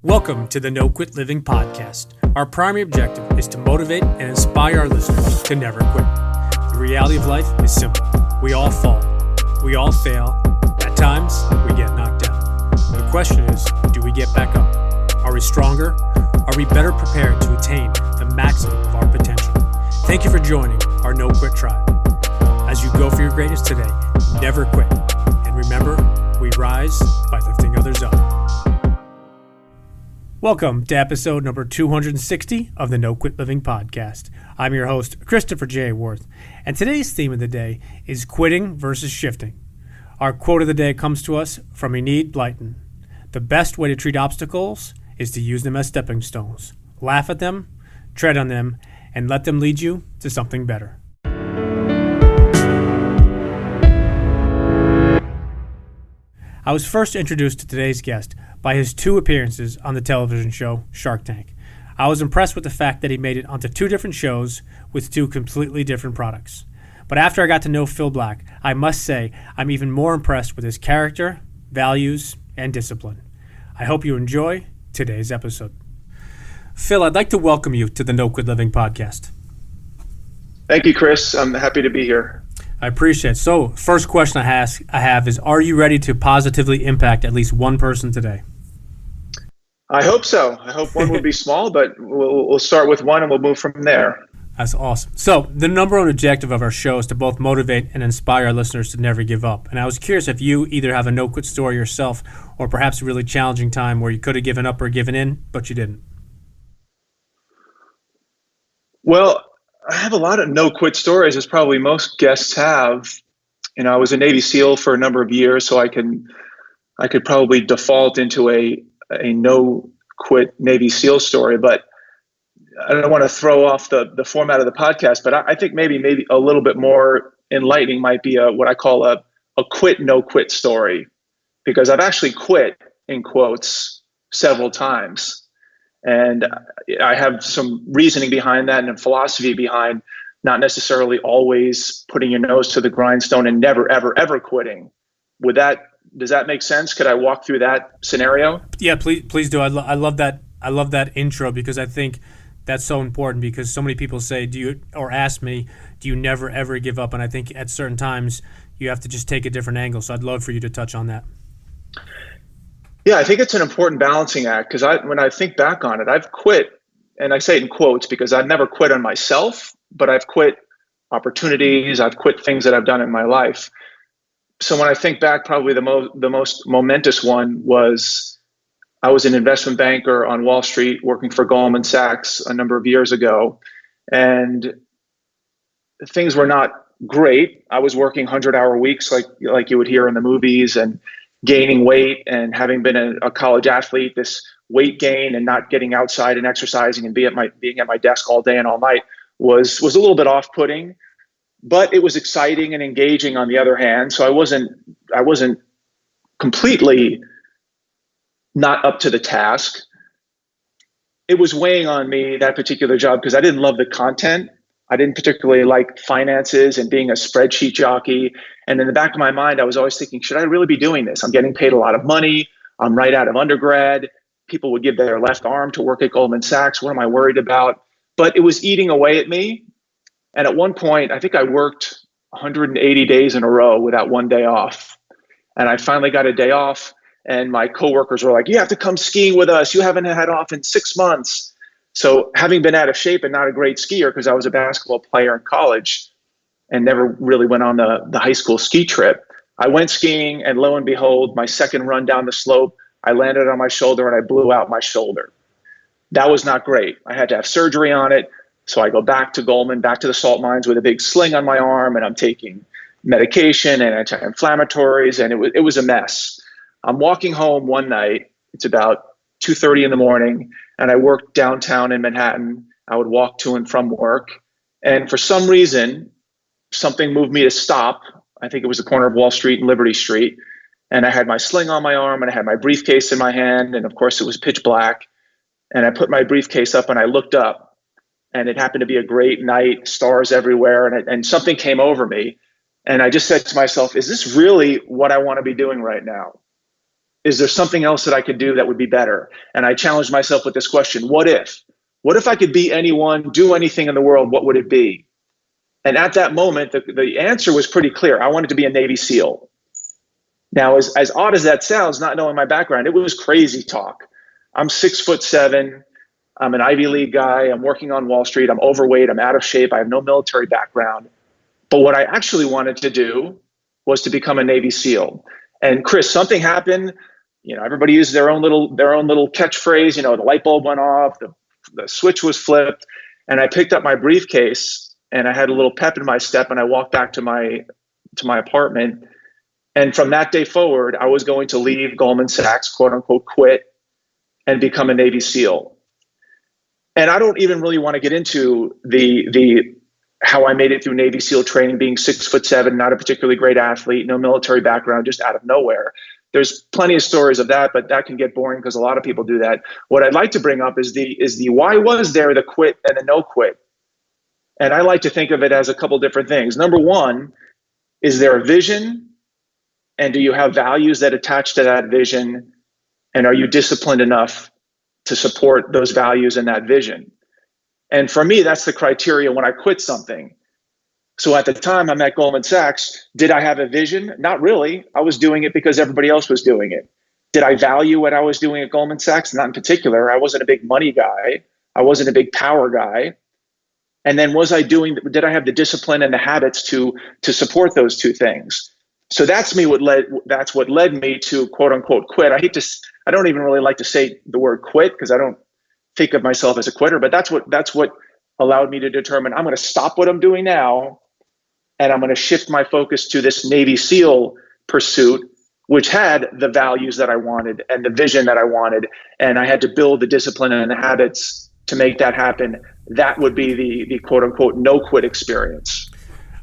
Welcome to the No Quit Living podcast. Our primary objective is to motivate and inspire our listeners to never quit. The reality of life is simple. We all fall. We all fail. At times, we get knocked down. The question is, do we get back up? Are we stronger? Are we better prepared to attain the maximum of our potential? Thank you for joining our No Quit tribe. As you go for your greatness today, never quit. And remember, we rise by lifting others up. Welcome to episode number 260 of the No Quit Living podcast. I'm your host, Christopher J. Worth, and today's theme of the day is quitting versus shifting. Our quote of the day comes to us from Enid Blyton. The best way to treat obstacles is to use them as stepping stones. Laugh at them, tread on them, and let them lead you to something better. I was first introduced to today's guest by his two appearances on the television show Shark Tank. I was impressed with the fact that he made it onto two different shows with two completely different products. But after I got to know Phil Black, I must say I'm even more impressed with his character, values, and discipline. I hope you enjoy today's episode. Phil, I'd like to welcome you to the No Quit Living podcast. Thank you, Chris. I'm happy to be here. I appreciate it. So, first question I have is, are you ready to positively impact at least one person today? I hope so. I hope one will be small, but we'll start with one and we'll move from there. That's awesome. So, the number one objective of our show is to both motivate and inspire our listeners to never give up. And I was curious if you either have a no-quit story yourself or perhaps a really challenging time where you could have given up or given in, but you didn't. Well, I have a lot of no-quit stories, as probably most guests have. You know, I was a Navy SEAL for a number of years, so I could probably default into a no-quit Navy SEAL story. But I don't want to throw off the format of the podcast, but I think maybe a little bit more enlightening might be what I call a quit, no-quit story, because I've actually quit, in quotes, several times. And I have some reasoning behind that and a philosophy behind not necessarily always putting your nose to the grindstone and never, ever, ever quitting. Does that make sense? Could I walk through that scenario? Yeah, please do. I love that. I love that intro because I think that's so important, because so many people say, ask me, do you never, ever give up? And I think at certain times you have to just take a different angle. So I'd love for you to touch on that. Yeah, I think it's an important balancing act, because when I think back on it, I've quit, and I say it in quotes because I've never quit on myself, but I've quit opportunities, I've quit things that I've done in my life. So when I think back, probably the most momentous one was I was an investment banker on Wall Street working for Goldman Sachs a number of years ago, and things were not great. I was working 100-hour weeks like you would hear in the movies, and gaining weight, and having been a college athlete, this weight gain and not getting outside and exercising and being at my desk all day and all night was a little bit off-putting, but it was exciting and engaging on the other hand. So I wasn't completely not up to the task. It was weighing on me, that particular job, because I didn't love the content. I didn't particularly like finances and being a spreadsheet jockey. And in the back of my mind, I was always thinking, should I really be doing this? I'm getting paid a lot of money. I'm right out of undergrad. People would give their left arm to work at Goldman Sachs. What am I worried about? But it was eating away at me. And at one point, I think I worked 180 days in a row without one day off. And I finally got a day off. And my coworkers were like, you have to come skiing with us. You haven't had off in 6 months. So having been out of shape and not a great skier, because I was a basketball player in college and never really went on the high school ski trip, I went skiing, and lo and behold, my second run down the slope, I landed on my shoulder and I blew out my shoulder. That was not great. I had to have surgery on it. So I go back to Goldman, back to the salt mines with a big sling on my arm, and I'm taking medication and anti-inflammatories, and it was a mess. I'm walking home one night. It's about 2:30 in the morning, and I worked downtown in Manhattan. I would walk to and from work. And for some reason, something moved me to stop. I think it was the corner of Wall Street and Liberty Street. And I had my sling on my arm, and I had my briefcase in my hand. And of course, it was pitch black. And I put my briefcase up and I looked up, and it happened to be a great night, stars everywhere. And something came over me. And I just said to myself, is this really what I want to be doing right now? is there something else that I could do that would be better? And I challenged myself with this question: what if? What if I could be anyone, do anything in the world? What would it be? And at that moment, the answer was pretty clear. I wanted to be a Navy SEAL. Now, as odd as that sounds, not knowing my background, it was crazy talk. I'm 6'7". I'm an Ivy League guy. I'm working on Wall Street. I'm overweight. I'm out of shape. I have no military background. But what I actually wanted to do was to become a Navy SEAL. And Chris, something happened. Everybody uses their own little catchphrase. The light bulb went off. The switch was flipped, and I picked up my briefcase and I had a little pep in my step, and I walked back to my apartment. And from that day forward, I was going to leave Goldman Sachs, quote unquote, quit, and become a Navy SEAL. And I don't even really want to get into the how I made it through Navy SEAL training, being 6'7", not a particularly great athlete, no military background, just out of nowhere. There's plenty of stories of that, but that can get boring because a lot of people do that. What I'd like to bring up is the why was there the quit and the no quit? And I like to think of it as a couple different things. Number one, is there a vision? And do you have values that attach to that vision? And are you disciplined enough to support those values and that vision? And for me, that's the criteria when I quit something. So at the time I'm at Goldman Sachs, did I have a vision? Not really. I was doing it because everybody else was doing it. Did I value what I was doing at Goldman Sachs? Not in particular. I wasn't a big money guy. I wasn't a big power guy. And then did I have the discipline and the habits to support those two things? So that's what led me to quote unquote quit. I don't even really like to say the word quit because I don't think of myself as a quitter, but that's what allowed me to determine I'm going to stop what I'm doing now and I'm going to shift my focus to this Navy SEAL pursuit, which had the values that I wanted and the vision that I wanted. And I had to build the discipline and the habits to make that happen. That would be the quote unquote no quit experience.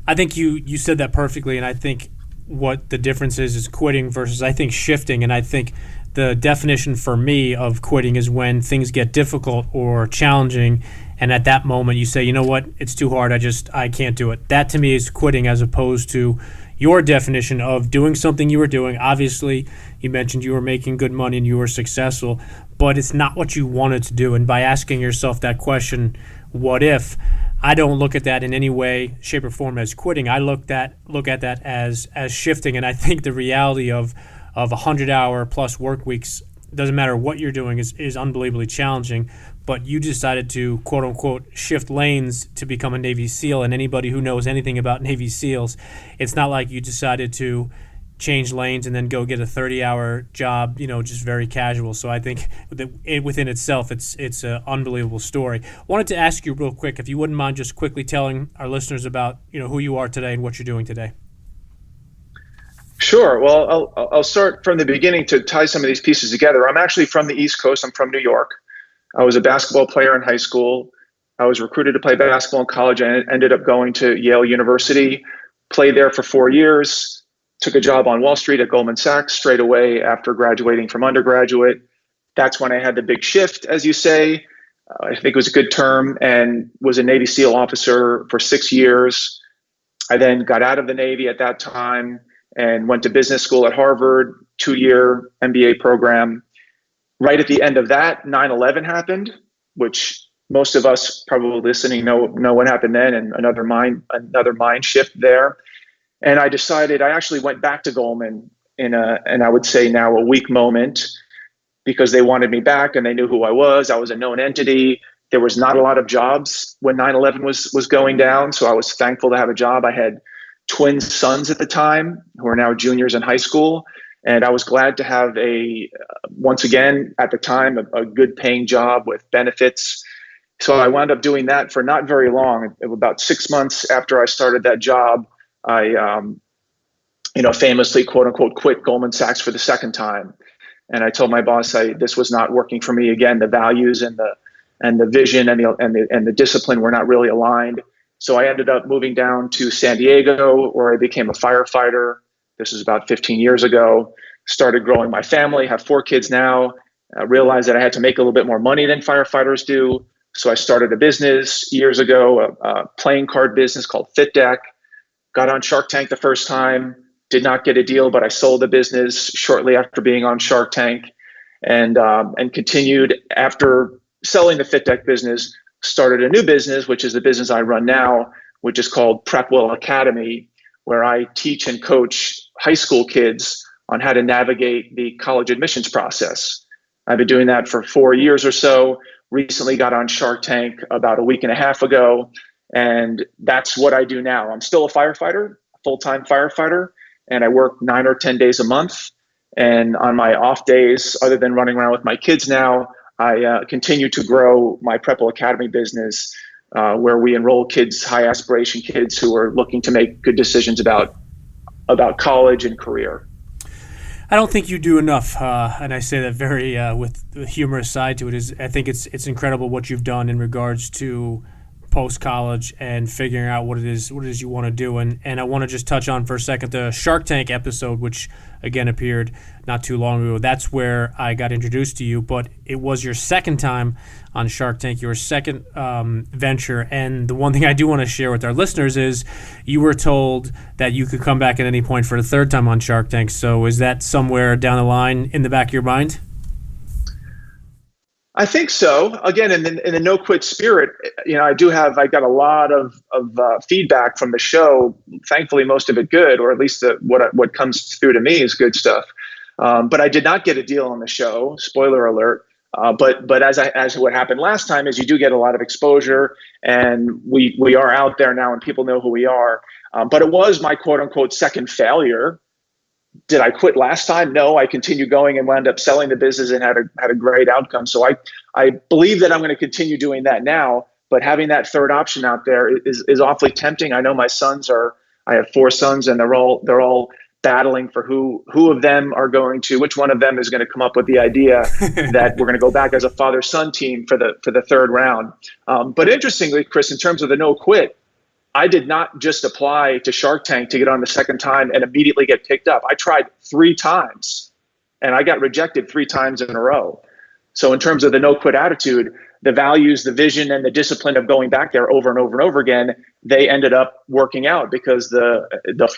I think you said that perfectly. And I think what the difference is quitting versus, I think, shifting. And I think the definition for me of quitting is when things get difficult or challenging, and at that moment you say, you know what, it's too hard, I can't do it. That to me is quitting, as opposed to your definition of doing something you were doing. Obviously, you mentioned you were making good money and you were successful, but it's not what you wanted to do. And by asking yourself that question, what if, I don't look at that in any way, shape, or form as quitting. I look at that as shifting. And I think the reality of 100-hour plus work weeks, doesn't matter what you're doing, is unbelievably challenging. But you decided to, quote unquote, shift lanes to become a Navy SEAL. And anybody who knows anything about Navy SEALs, it's not like you decided to change lanes and then go get a 30-hour job, just very casual. So I think within itself, it's an unbelievable story. Wanted to ask you real quick, if you wouldn't mind just quickly telling our listeners about, who you are today and what you're doing today. Sure. Well, I'll start from the beginning to tie some of these pieces together. I'm actually from the East Coast. I'm from New York. I was a basketball player in high school. I was recruited to play basketball in college and ended up going to Yale University, played there for 4 years, took a job on Wall Street at Goldman Sachs straight away after graduating from undergraduate. That's when I had the big shift, as you say. I think it was a good term, and was a Navy SEAL officer for 6 years. I then got out of the Navy at that time and went to business school at Harvard, 2-year MBA program. Right at the end of that, 9/11 happened, which most of us probably listening know what happened then, and another mind shift there. And I decided, I actually went back to Goldman and I would say now a weak moment, because they wanted me back and they knew who I was. I was a known entity. There was not a lot of jobs when 9/11 was going down. So I was thankful to have a job. I had twin sons at the time who are now juniors in high school. And I was glad to have once again, at the time, a good paying job with benefits. So I wound up doing that for not very long. About 6 months after I started that job, I, famously, quote unquote, quit Goldman Sachs for the second time. And I told my boss, this was not working for me. Again, the values and the vision and the discipline were not really aligned. So I ended up moving down to San Diego, where I became a firefighter. This was about 15 years ago. Started growing my family, have 4 kids now. Realized that I had to make a little bit more money than firefighters do. So I started a business years ago, a playing card business called FitDeck. Got on Shark Tank the first time. did not get a deal, but I sold the business shortly after being on Shark Tank, and continued after selling the fit tech business, started a new business, which is the business I run now, which is called PrepWell Academy, where I teach and coach high school kids on how to navigate the college admissions process. I've been doing that for 4 years or so. Recently got on Shark Tank about a week and a half ago, and that's what I do now. I'm still a firefighter, a full-time firefighter, and I work 9 or 10 days a month. And on my off days, other than running around with my kids now, I continue to grow my PrepWell Academy business, where we enroll kids, high aspiration kids who are looking to make good decisions about college and career. I don't think you do enough, and I say that very with the humorous side to it. I think it's incredible what you've done in regards to post-college and figuring out what it is you want to do. And I want to just touch on for a second the Shark Tank episode, which again appeared not too long ago. That's where I got introduced to you, but it was your second time on Shark Tank, your second venture. And the one thing I do want to share with our listeners is you were told that you could come back at any point for the third time on Shark Tank. So is that somewhere down the line in the back of your mind? I think so. Again, in the no quit spirit, I got a lot of feedback from the show. Thankfully, most of it good, or at least what comes through to me is good stuff. But I did not get a deal on the show. Spoiler alert. But as what happened last time is you do get a lot of exposure, and we are out there now, and people know who we are. But it was my quote unquote second failure. Did I quit last time? No, I continued going and wound up selling the business and had a great outcome. So I believe that I'm going to continue doing that now, but having that third option out there is awfully tempting. I know my sons I have 4 sons, and they're all battling for which one of them is going to come up with the idea that we're going to go back as a father-son team for the third round. But interestingly, Chris, in terms of the no quit, I did not just apply to Shark Tank to get on the second time and immediately get picked up. I tried 3 times and I got rejected 3 times in a row. So in terms of the no quit attitude, the values, the vision, and the discipline of going back there over and over and over again, they ended up working out, because the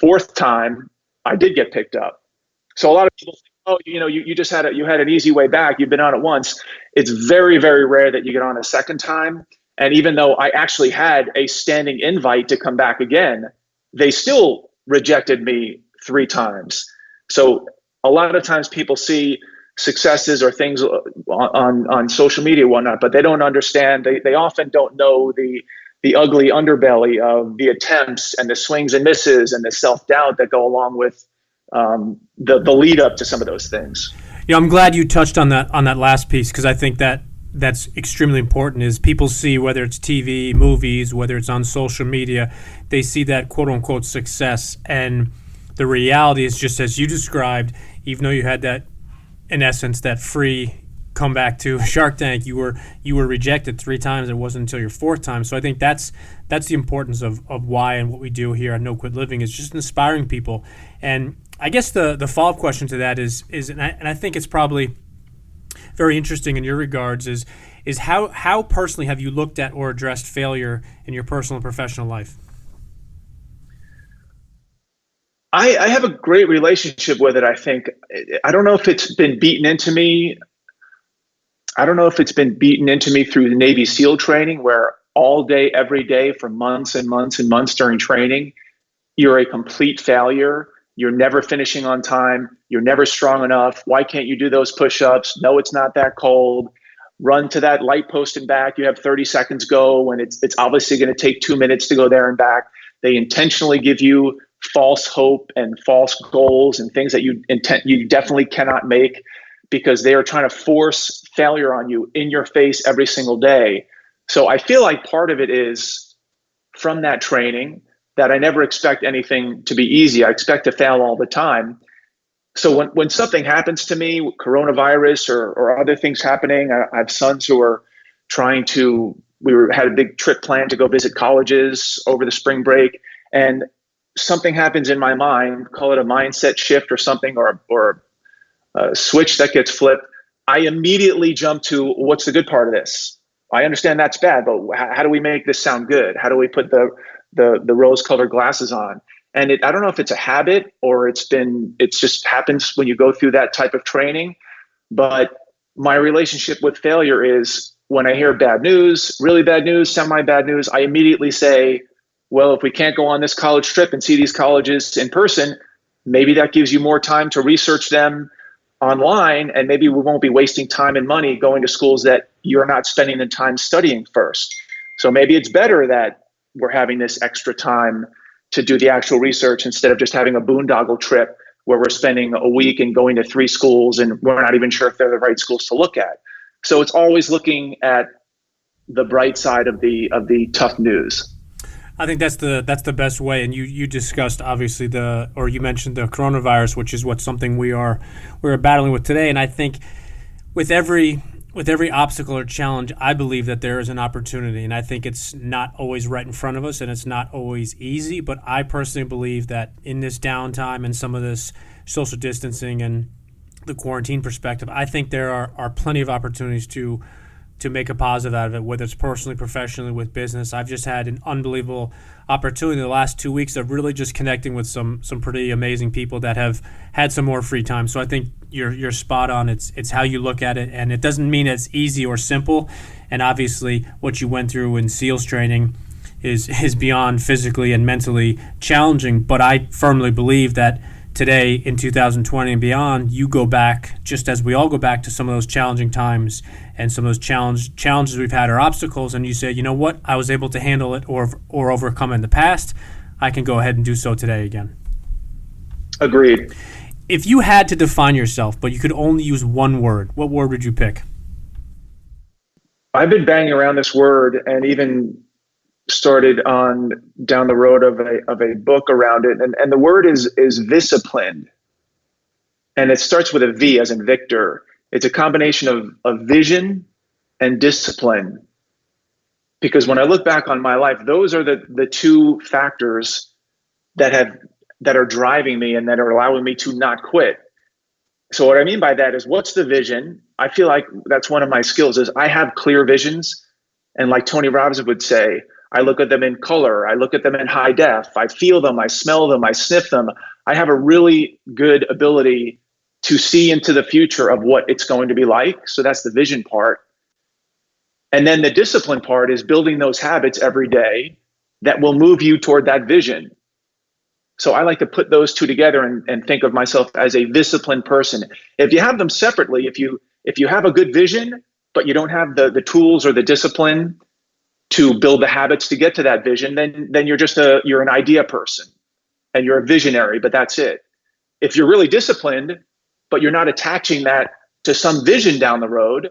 4th time I did get picked up. So a lot of people think, oh, you just had an easy way back. You've been on it once. It's very, very rare that you get on a second time. And even though I actually had a standing invite to come back again, they still rejected me 3 times. So a lot of times people see successes or things on social media and whatnot, but they don't understand. They often don't know the ugly underbelly of the attempts and the swings and misses and the self-doubt that go along with the lead up to some of those things. I'm glad you touched on that last piece, because I think that's extremely important. Is people see, whether it's TV, movies, whether it's on social media, they see that quote unquote success, and the reality is just as you described. Even though you had that, in essence, that free comeback to Shark Tank, you were rejected 3 times. It wasn't until your 4th time. So I think that's the importance of why and what we do here at No Quit Living, is just inspiring people. And I guess the follow-up question to that is and I think it's probably very interesting in your regards, is how personally have you looked at or addressed failure in your personal and professional life? I have a great relationship with it. I think, I don't know if it's been beaten into me. I don't know if it's been beaten into me through the Navy SEAL training, where all day, every day for months and months and months during training, you're a complete failure. You're never finishing on time. You're never strong enough. Why can't you do those push-ups? No, it's not that cold. Run to that light post and back. You have 30 seconds go, when it's obviously going to take 2 minutes to go there and back. They intentionally give you false hope and false goals and things that you definitely cannot make, because they are trying to force failure on you in your face every single day. So I feel like part of it is from that training, that I never expect anything to be easy. I expect to fail all the time. So when something happens to me, coronavirus or other things happening, I have sons who are had a big trip planned to go visit colleges over the spring break, and something happens in my mind, call it a mindset shift or something, or a switch that gets flipped. I immediately jump to, what's the good part of this? I understand that's bad, but how do we make this sound good? How do we put the rose-colored glasses on? And I don't know if it's a habit or it's just happens when you go through that type of training. But my relationship with failure is when I hear bad news, really bad news, semi-bad news, I immediately say, well, if we can't go on this college trip and see these colleges in person, maybe that gives you more time to research them online, and maybe we won't be wasting time and money going to schools that you're not spending the time studying first. So maybe it's better that we're having this extra time to do the actual research instead of just having a boondoggle trip where we're spending a week and going to 3 schools and we're not even sure if they're the right schools to look at. So it's always looking at the bright side of the tough news. I think that's the best way. And you discussed obviously you mentioned the coronavirus, which is something we're battling with today. And I think with every obstacle or challenge, I believe that there is an opportunity. And I think it's not always right in front of us and it's not always easy. But I personally believe that in this downtime and some of this social distancing and the quarantine perspective, I think there are plenty of opportunities to make a positive out of it, whether it's personally, professionally, with business. I've just had an unbelievable opportunity in the last 2 weeks of really just connecting with some pretty amazing people that have had some more free time. So I think you're spot on. It's how you look at it, and it doesn't mean it's easy or simple. And obviously, what you went through in SEALs training is beyond physically and mentally challenging. But I firmly believe that today, in 2020 and beyond, you go back, just as we all go back to some of those challenging times and some of those challenges we've had or obstacles, and you say, you know what, I was able to handle it or overcome in the past, I can go ahead and do so today again. Agreed. If you had to define yourself, but you could only use one word, what word would you pick? I've been banging around this word and even started on down the road of a book around it. And the word is disciplined. And it starts with a V as in Victor. It's a combination of vision and discipline. Because when I look back on my life, those are the 2 factors that are driving me and that are allowing me to not quit. So what I mean by that is, what's the vision? I feel like that's one of my skills is I have clear visions. And like Tony Robbins would say, I look at them in color. I look at them in high def. I feel them. I smell them. I sniff them. I have a really good ability to see into the future of what it's going to be like. So that's the vision part. And then the discipline part is building those habits every day that will move you toward that vision. So I like to put those 2 together and think of myself as a disciplined person. If you have them separately, if you have a good vision, but you don't have the tools or the discipline to build the habits to get to that vision, then you're an idea person and you're a visionary, but that's it. If you're really disciplined, but you're not attaching that to some vision down the road,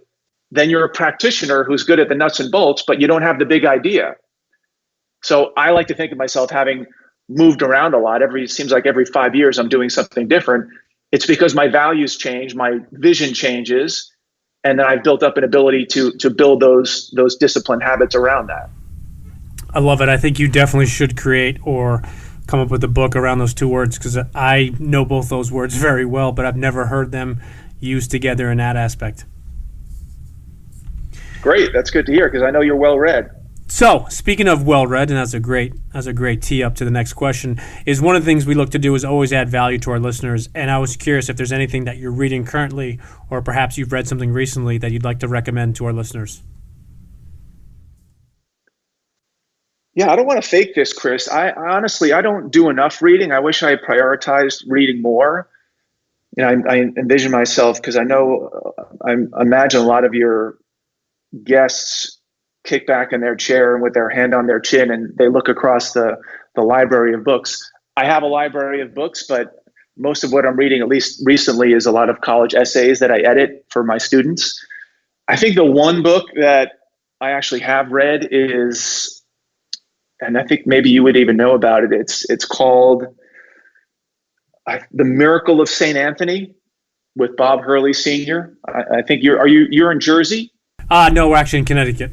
then you're a practitioner who's good at the nuts and bolts, but you don't have the big idea. So I like to think of myself having moved around a lot. It seems like every 5 years I'm doing something different. It's because my values change, my vision changes, and then I've built up an ability to build those disciplined habits around that. I love it. I think you definitely should create or come up with a book around those 2 words, because I know both those words very well, but I've never heard them used together in that aspect. Great. That's good to hear, because I know you're well read. So, speaking of well-read, and that's a great tee up to the next question, is one of the things we look to do is always add value to our listeners. And I was curious if there's anything that you're reading currently, or perhaps you've read something recently that you'd like to recommend to our listeners. Yeah, I don't want to fake this, Chris. I honestly don't do enough reading. I wish I had prioritized reading more. I envision myself, because I imagine a lot of your guests kick back in their chair and with their hand on their chin, and they look across the library of books. I have a library of books, but most of what I'm reading, at least recently, is a lot of college essays that I edit for my students. I think the one book that I actually have read is, and I think maybe you would even know about it, it's called The Miracle of St. Anthony with Bob Hurley Sr. I think you're in Jersey? No, we're actually in Connecticut.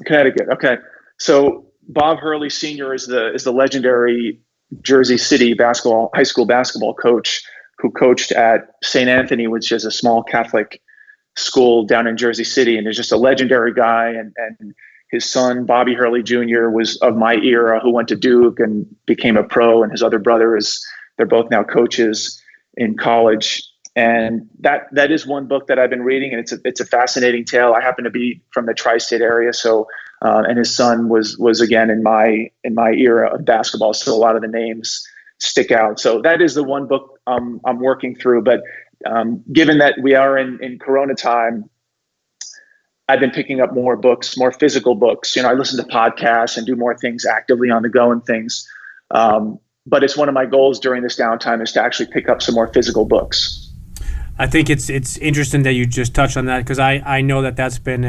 Connecticut. Okay. So Bob Hurley Sr. is the legendary Jersey City high school basketball coach who coached at St. Anthony, which is a small Catholic school down in Jersey City, and is just a legendary guy. And His son, Bobby Hurley Jr., was of my era, who went to Duke and became a pro, and his other brother they're both now coaches in college. And that is one book that I've been reading, and it's a fascinating tale. I happen to be from the tri-state area, so and his son was again in my era of basketball, so a lot of the names stick out. So that is the one book I'm working through. But given that we are in Corona time, I've been picking up more books, more physical books. I listen to podcasts and do more things actively on the go and things. But it's one of my goals during this downtime is to actually pick up some more physical books. I think it's interesting that you just touched on that, because I know that's been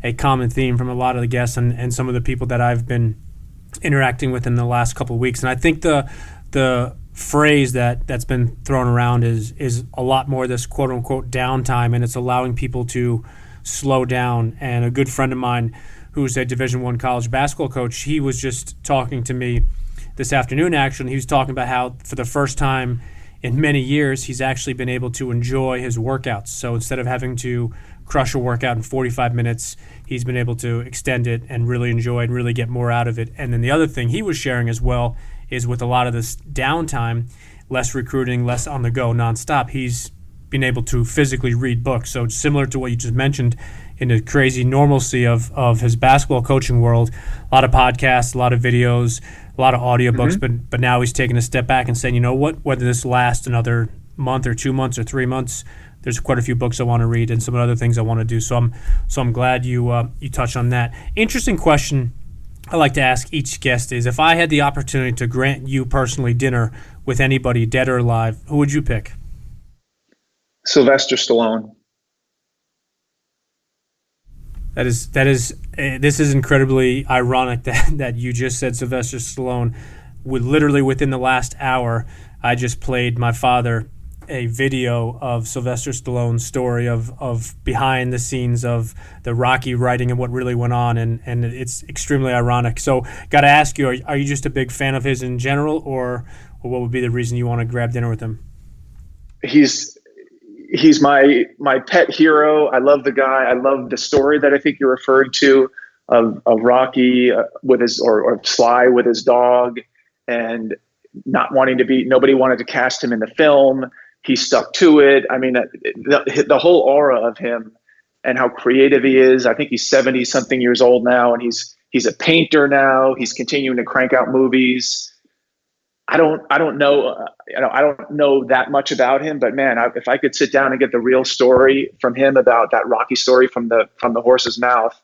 a common theme from a lot of the guests and some of the people that I've been interacting with in the last couple of weeks. And I think the phrase that's been thrown around is a lot more this quote unquote downtime, and it's allowing people to slow down. And a good friend of mine who's a Division I college basketball coach, he was just talking to me this afternoon, actually. He was talking about how for the first time in many years, he's actually been able to enjoy his workouts. So instead of having to crush a workout in 45 minutes, he's been able to extend it and really enjoy and really get more out of it. And then the other thing he was sharing as well is with a lot of this downtime, less recruiting, less on the go, nonstop, he's been able to physically read books. So similar to what you just mentioned, in the crazy normalcy of his basketball coaching world, a lot of podcasts, a lot of videos, a lot of audiobooks, but now he's taking a step back and saying, you know what, whether this lasts another month or 2 months or 3 months, there's quite a few books I want to read and some other things I want to do. So I'm glad you touched on that. Interesting question I like to ask each guest is, if I had the opportunity to grant you personally dinner with anybody, dead or alive, who would you pick? Sylvester Stallone. This is incredibly ironic that you just said Sylvester Stallone. Literally within the last hour, I just played my father a video of Sylvester Stallone's story of behind the scenes of the Rocky writing and what really went on, and it's extremely ironic. So got to ask you, are you just a big fan of his in general, or what would be the reason you want to grab dinner with him? He's my pet hero. I love the guy. I love the story that I think you're referring to of Rocky with his or Sly with his dog, and not wanting to be. Nobody wanted to cast him in the film. He stuck to it. I mean, the whole aura of him and how creative he is. I think he's 70 something years old now, and he's a painter now. He's continuing to crank out movies. I don't know. I don't know that much about him, but man, if I could sit down and get the real story from him about that Rocky story from the horse's mouth.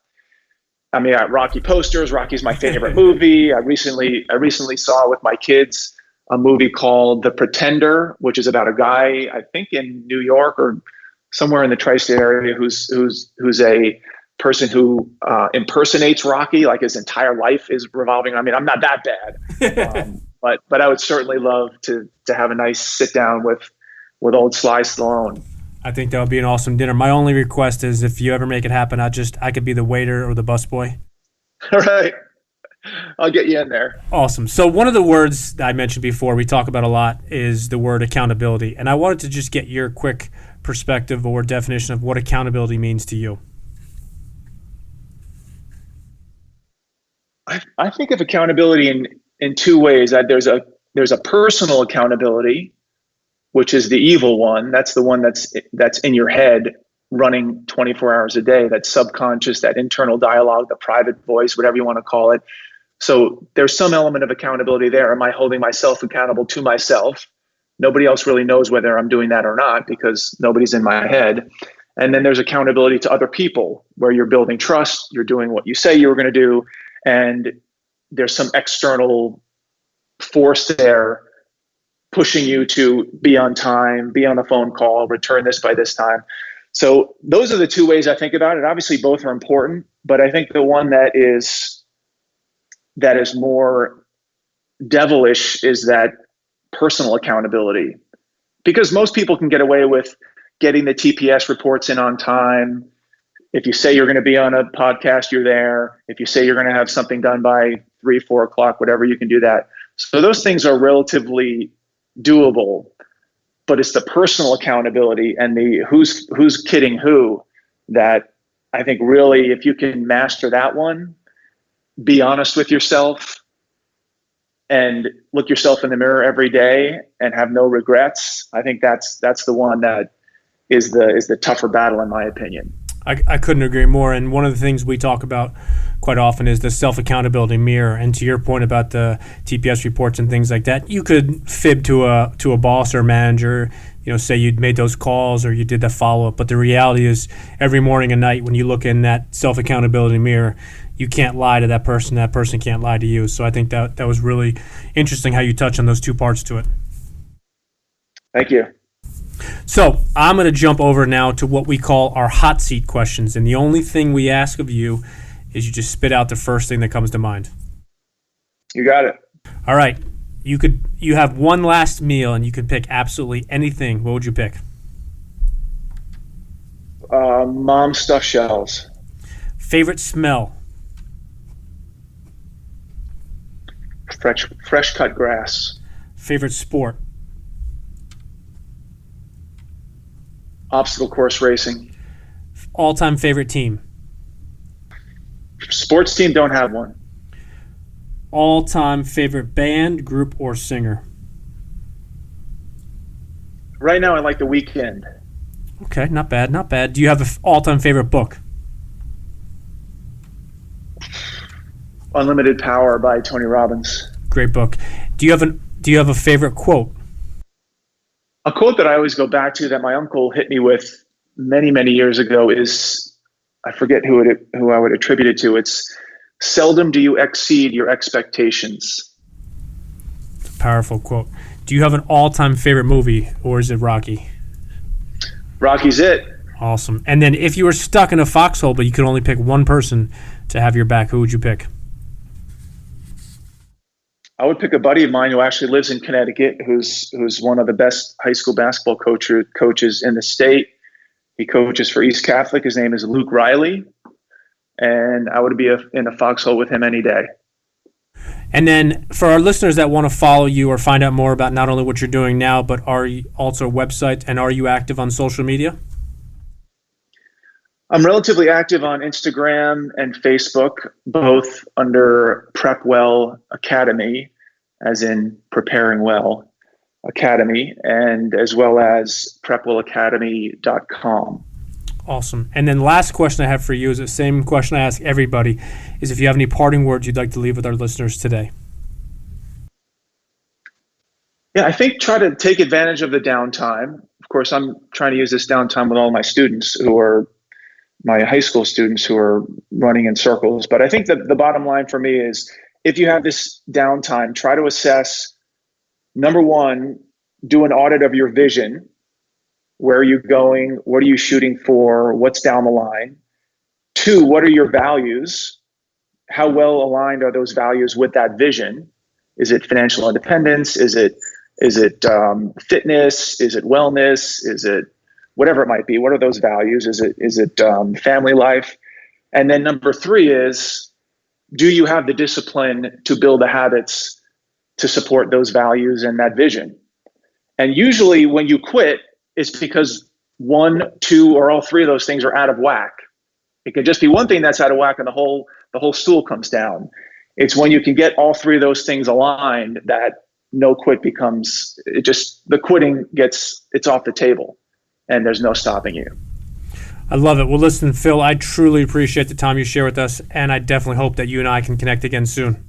I mean, Rocky posters. Rocky's my favorite movie. I recently saw with my kids a movie called The Pretender, which is about a guy, I think in New York or somewhere in the tri-state area, who's a person who impersonates Rocky. Like his entire life is revolving. I mean, I'm not that bad. But I would certainly love to have a nice sit down with old Sly Stallone. I think that would be an awesome dinner. My only request is, if you ever make it happen, I could be the waiter or the busboy. All right. I'll get you in there. Awesome. So one of the words that I mentioned before we talk about a lot is the word accountability. And I wanted to just get your quick perspective or definition of what accountability means to you. I think of accountability in two ways. That there's a personal accountability, which is the evil one. That's the one that's in your head running 24 hours a day, that subconscious, that internal dialogue, the private voice, whatever you want to call it. So there's some element of accountability there. Am I holding myself accountable to myself? Nobody else really knows whether I'm doing that or not, because nobody's in my head. And then there's accountability to other people, where you're building trust, you're doing what you say you were going to do, and there's some external force there pushing you to be on time, be on a phone call, return this by this time. So those are the two ways I think about it. Obviously, both are important, but I think the one that is more devilish is that personal accountability, because most people can get away with getting the TPS reports in on time. If you say you're going to be on a podcast, you're there. If you say you're going to have something done by 3-4 o'clock, whatever, you can do that. So those things are relatively doable, but it's the personal accountability and the who's kidding who that I think really, if you can master that one, be honest with yourself and look yourself in the mirror every day and have no regrets. I think that's the one that is the tougher battle, in my opinion. I couldn't agree more. And one of the things we talk about quite often is the self-accountability mirror. And to your point about the TPS reports and things like that, you could fib to a boss or manager, say you'd made those calls or you did that follow-up. But the reality is every morning and night when you look in that self-accountability mirror, you can't lie to that person. That person can't lie to you. So I think that was really interesting how you touch on those two parts to it. Thank you. So I'm going to jump over now to what we call our hot seat questions. And the only thing we ask of you is you just spit out the first thing that comes to mind. You got it. All right. You have one last meal and you could pick absolutely anything. What would you pick? Mom stuffed shells. Favorite smell? Fresh cut grass. Favorite sport? Obstacle course racing. All-time favorite team? Sports team, don't have one. All-time favorite band, group, or singer? Right now, I like The Weeknd. Okay, not bad, not bad. Do you have an all-time favorite book? Unlimited Power by Tony Robbins. Great book. Do you have a favorite quote? A quote that I always go back to that my uncle hit me with many, many years ago is, I forget who I would attribute it to. It's, seldom do you exceed your expectations. It's a powerful quote. Do you have an all-time favorite movie, or is it Rocky? Rocky's it. Awesome. And then if you were stuck in a foxhole, but you could only pick one person to have your back, who would you pick? I would pick a buddy of mine who actually lives in Connecticut, who's one of the best high school basketball coaches in the state. He coaches for East Catholic. His name is Luke Riley, and I would be in a foxhole with him any day. And then for our listeners that want to follow you or find out more about not only what you're doing now, but are you also a website, and are you active on social media? I'm relatively active on Instagram and Facebook, both under PrepWell Academy, as in preparing well Academy, and as well as PrepWellAcademy.com. Awesome. And then last question I have for you is the same question I ask everybody, is if you have any parting words you'd like to leave with our listeners today. Yeah, I think try to take advantage of the downtime. Of course, I'm trying to use this downtime with all my students who are my high school students who are running in circles. But I think that the bottom line for me is if you have this downtime, try to assess, number one, do an audit of your vision. Where are you going? What are you shooting for? What's down the line? Two, what are your values? How well aligned are those values with that vision? Is it financial independence? Is it fitness? Is it wellness? Is it whatever it might be? What are those values? Is it family life? And then number three is, do you have the discipline to build the habits to support those values and that vision? And usually when you quit, it's because one, two, or all three of those things are out of whack. It could just be one thing that's out of whack and the whole stool comes down. It's when you can get all three of those things aligned that no quit becomes, the quitting it's off the table and there's no stopping you. I love it. Well, listen, Phil, I truly appreciate the time you share with us, and I definitely hope that you and I can connect again soon.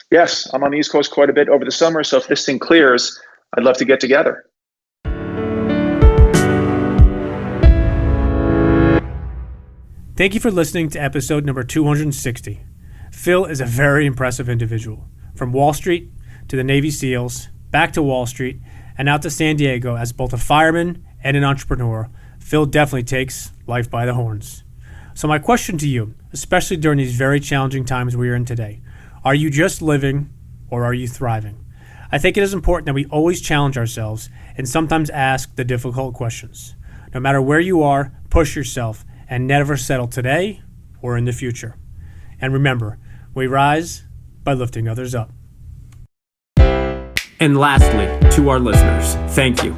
Yes, I'm on the East Coast quite a bit over the summer, so if this thing clears, I'd love to get together. Thank you for listening to episode number 260. Phil is a very impressive individual. From Wall Street to the Navy SEALs, back to Wall Street, and out to San Diego as both a fireman and an entrepreneur, Phil definitely takes life by the horns. So my question to you, especially during these very challenging times we are in today, are you just living or are you thriving? I think it is important that we always challenge ourselves and sometimes ask the difficult questions. No matter where you are, push yourself and never settle today or in the future. And remember, we rise by lifting others up. And lastly, to our listeners, thank you.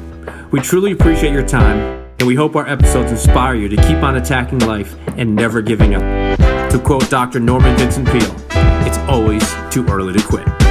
We truly appreciate your time. and we hope our episodes inspire you to keep on attacking life and never giving up. To quote Dr. Norman Vincent Peale, it's always too early to quit.